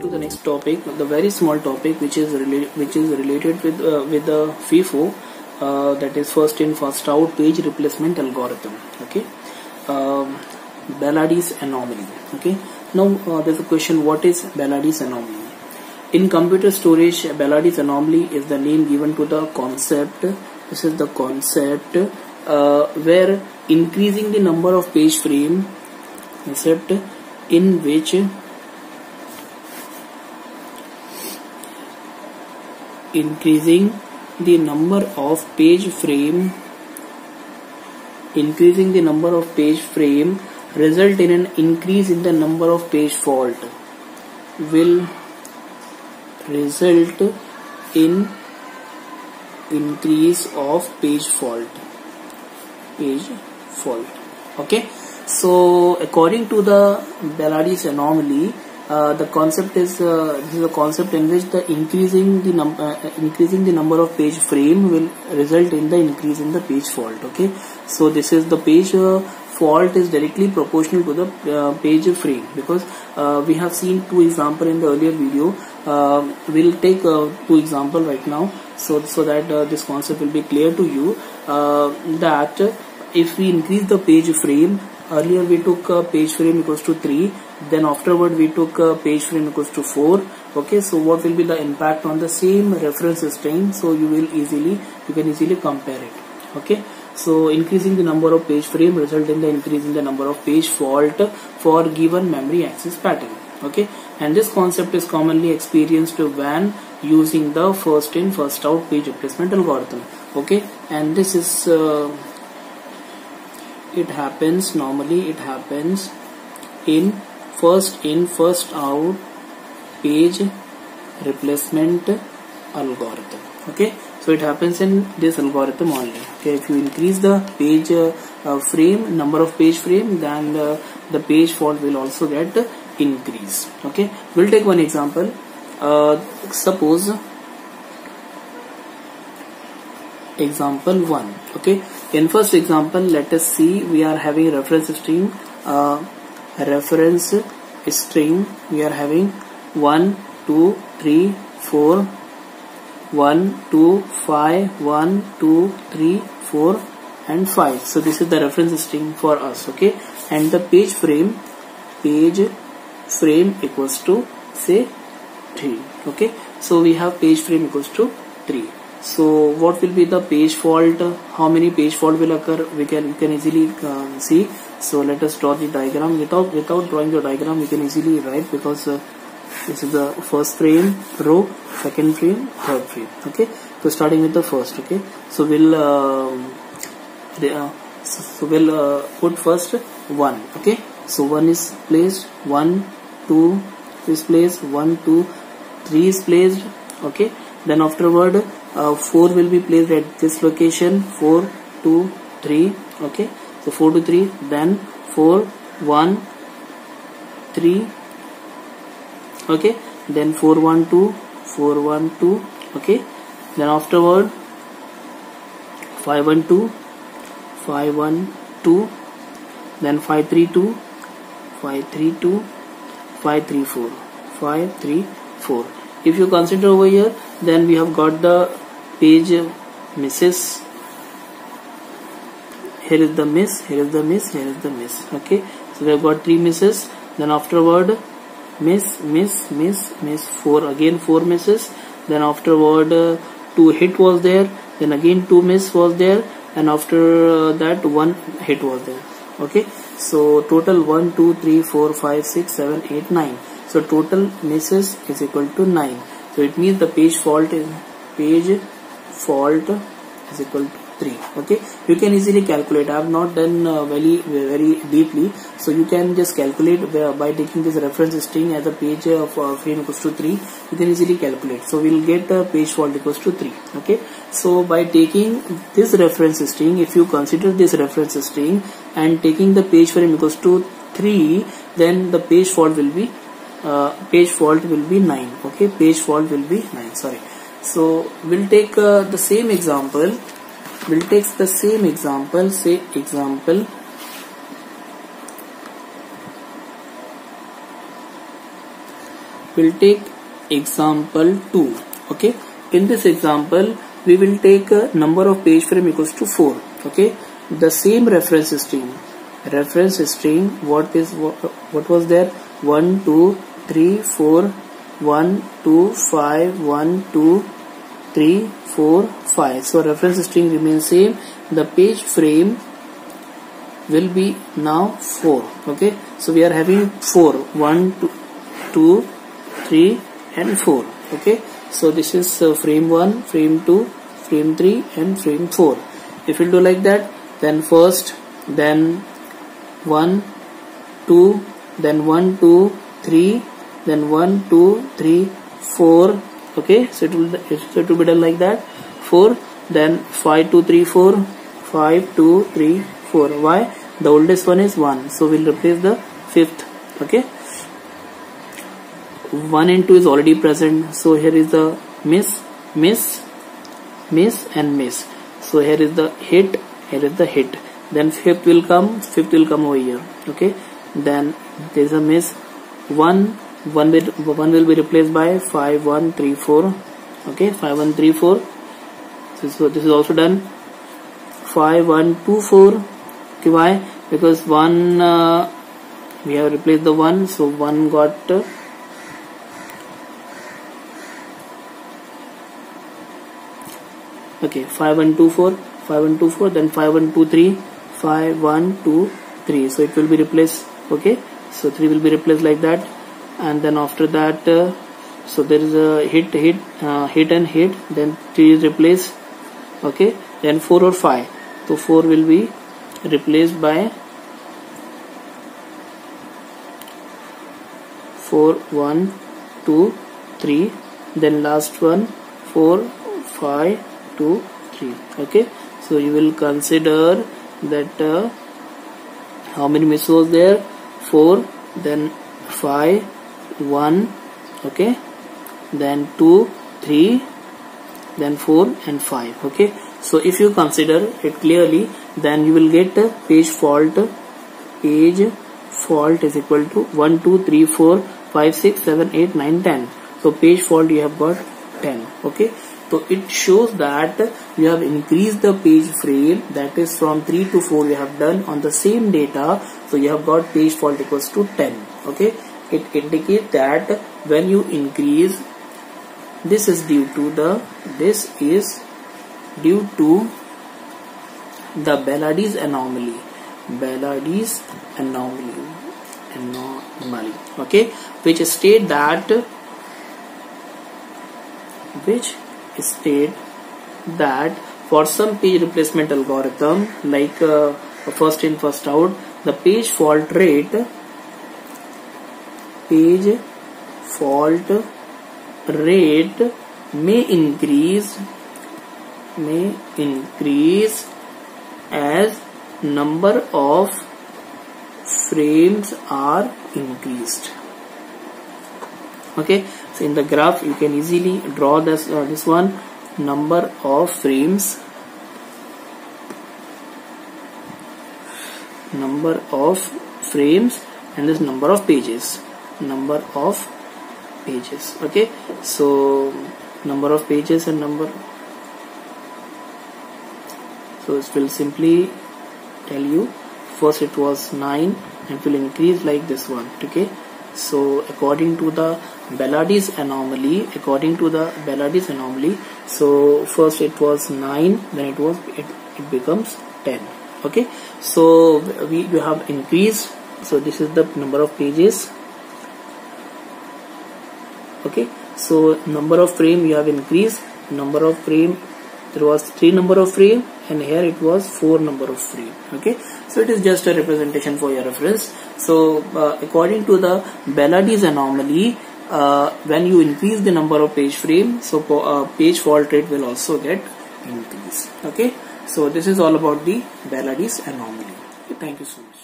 to the next topic, the very small topic which is related with the FIFO, that is first in first out page replacement algorithm. Okay, Baladi's anomaly. Okay, now there's a question: what is Baladi's anomaly? In computer storage, Baladi's anomaly is the name given to the concept. This is the concept where increasing the number of page frame, concept in which increasing the number of page frame result in an increase in the number of page fault will result in increase of page fault. Okay, so according to the Baladi's anomaly, the concept is this is a concept in which the increasing the number of page frame will result in the increase in the page fault. Okay, so this is the page fault is directly proportional to the page frame, because we have seen two examples in the earlier video. We'll take two examples right now, so that this concept will be clear to you. That if we increase the page frame, earlier we took page frame equals to 3, then afterward we took page frame equals to 4. Okay, so what will be the impact on the same reference string? So you can easily compare it. Okay, so increasing the number of page frame result in the increase in the number of page fault for given memory access pattern. Okay, and this concept is commonly experienced when using the first in first out page replacement algorithm. Okay, and this is normally it happens in first out page replacement algorithm. Okay, so it happens in this algorithm only. Okay, if you increase the page number of page frame, then the page fault will also get increase. Okay, we'll take one example. Suppose example 1. Okay, in first example, let us see, we are having reference string. We are having 1 2 3 4 1 2 5 1 2 3 4 and 5. So this is the reference string for us. Okay, and the page frame equals to say 3. Okay, so we have page frame equals to 3. So what will be the page fault? How many page fault will occur? You can easily see. So let us draw the diagram. Without drawing the diagram, we can easily write, because this is the first frame row, second frame, third frame. Okay, so starting with the first. Okay, so we'll put first 1. Okay, so 1 is placed, 1 2 is placed, 1 2 3 is placed. Okay, then afterward 4 will be placed at this location, 4 2 3. Okay, so 4 to 3, then 4 1 3. Okay, then 4 1 2 4 1 2. Okay, then afterward 5 1 2 5 1 2, then 5 3 2 5 3 2 5 3 4 5 3 4. If you consider over here, then we have got the page misses. Here is the miss, here is the miss, here is the miss. Okay, so we have got 3 misses. Then afterward miss 4, again 4 misses. Then afterward 2 hit was there, then again 2 miss was there, and after that 1 hit was there. Okay, so total 1 2 3 4 5 6 7 8 9. So total misses is equal to 9. So it means the page fault is equal to 3. Okay, you can easily calculate. I have not done very deeply, so you can just calculate by taking this reference string as a page of frame equals to 3. You can easily calculate. So we will get page fault equals to 3. Okay, so by taking this reference string, if you consider this reference string and taking the page frame equals to 3, then the page fault will be 9. Okay, page fault will be 9. Sorry. So we'll take the same example. Say example we'll take example 2. Okay, in this example we will take a number of page frame equals to 4. Okay, the same reference string, what was there? 1 2 3 4 1 2 5 1 2 3 4 5. So reference string remains same. The page frame will be now 4. Okay, so we are having 4, 1 2 3 and 4. Okay, so this is frame 1, frame 2, frame 3 and frame 4. If you do like that, then first, then 1 2, then 1 2 3, then 1 2 3 4. Okay, so it will be done like that. 4, then 5 2 3 4, 5 2 3 4. Why? The oldest one is 1, so we'll replace the fifth. Okay, 1 and 2 is already present, so here is the miss and miss. So here is the hit, here is the hit. Then fifth will come over here. Okay, then there is a miss. 1 will be replaced by 5 1 3 4. Okay, 5 1 3 4. So this is also done. 5 1 2 4. Okay, why? Because 1 we have replaced the 1, so 1 got okay, 5 1 2 4, 5 1 2 4, then 5 1 2 3, 5 1 2 3. So it will be replaced. Okay, so 3 will be replaced like that, and then after that, so there is a hit and hit. Then 3 is replaced. Okay, then 4 or 5. So 4 will be replaced by 4 1 2 3. Then last one 4 5 2 3. Okay, so you will consider that how many miss was there? 4, then 5 1. Okay, then 2 3, then 4 and 5. Okay, so if you consider it clearly, then you will get page fault is equal to 1 2 3 4 5 6 7 8 9 10. So page fault you have got 10. Okay, so it shows that you have increased the page frame, that is from 3 to 4 you have done on the same data, so you have got page fault equals to 10. Okay, it indicates that when you increase, this is due to the Belady's anomaly. Okay, which state that for some page replacement algorithm, like first in first out, the page fault rate may increase as number of frames are increased. Okay, so in the graph you can easily draw this one, number of frames, and this number of pages. Okay, so number of pages and number, so it will simply tell you, first it was 9 and it will increase like this one. Okay, so according to the Belady's anomaly, so first it was 9, then it becomes 10. Okay, so you have increased, so this is the number of pages. Okay, so number of frame you have increased, number of frame, there was 3 number of frame, and here it was 4 number of frame. Okay, so it is just a representation for your reference. So according to the Belady's anomaly, when you increase the number of page frame, so page fault rate will also get increased. Okay, so this is all about the Belady's anomaly. Okay, thank you so much.